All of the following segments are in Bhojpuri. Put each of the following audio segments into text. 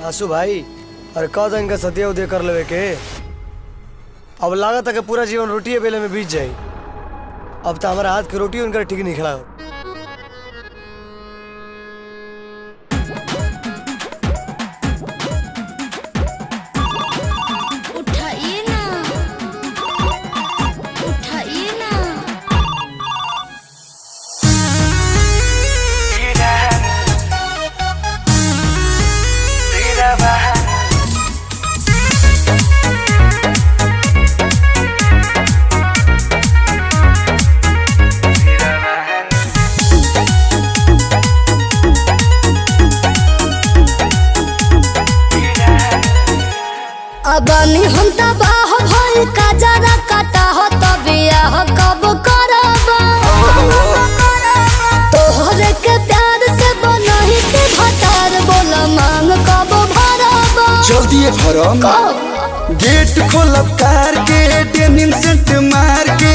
आसू भाई, अरे कह दिन का सदिया उदय कर लेवे के। अब लागत है कि पूरा जीवन रोटिए बेले में बीत जाए। अब तो हमारा हाथ की रोटी उनका ठीक नहीं खड़ा। उठाइए ना, उठाइए ना। अबानी हम तबाह भइल का जरा काटा हो तबिया कब करबा। तोहरे के प्यार से बनही के भतार बोल मांग कब भरबा। जल्दी भरम गेट खोलब कार के डेनिम सेंट मार के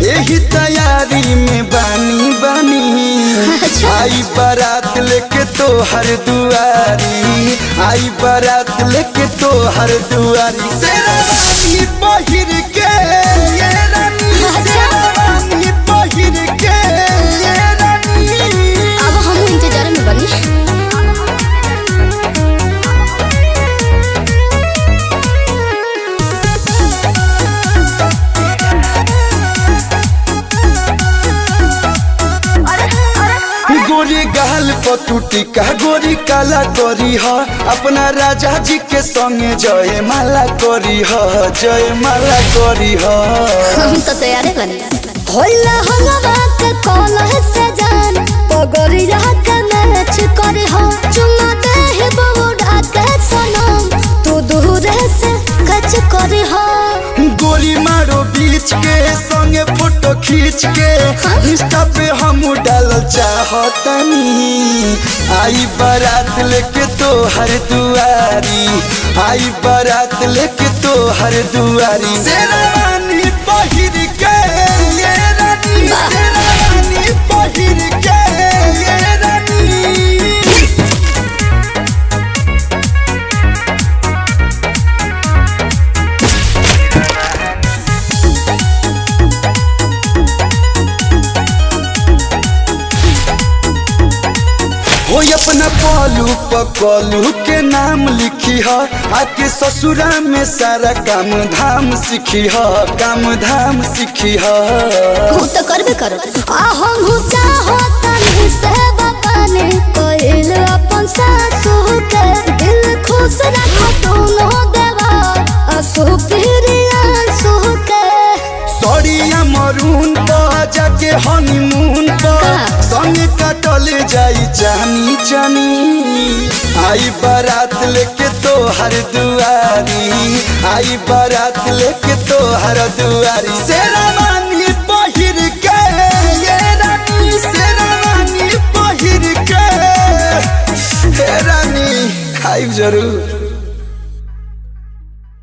यही तैयारी में बानी बानी। आई बारात लेके तो हर दुआरी, आई बारात लेके तो हर दुआरी। शेरवानी पहिर के ये रानी, शेरवानी पहिर के ये रानी। अब हम इंतजार में बनी। गोरी गाल पटुटी का गोरी काला करी ह, अपना राजा जी के संगे जय माला करी ह, जय माला करी ह। हम तो तैयार बनी। होला हलवा के कॉलह से जान पगड़िया के मैच करे हो। चुमा दे हे बउड़ा के सनम तू दूर से कच करे हो। गोरी मारो बीच के संगे फोटो खींच के इंस्टा पे हम डालल चाहतनी। आई बारात लेके तो हर दुआरी, आई बारात लेके तो हर दुआरी। शेरवानी पहिर के ये रानी, शेरवानी पहिर के ये रानी। हो अपना पलू पकलू के नाम लिखी ह, आके ससुरा में सारा काम धाम सीखी ह, काम धाम सीखी ह। तू तो करबे करो। आ हम चाहो तनी से बताने कोइल अपन सासू के दिल खुश रखो दोनों देवा आंसू फिरिया आंसू के। सड़िया मरून पर जाके हनीमून पर संगे कटल जाई जानी जानी। आई बारात लेके तो हर दुआरी, आई बारात लेके तो हर दुआरी। शेरवानी पहिर के ये रानी, शेरवानी पहिर के हे रानी। आई जरूर।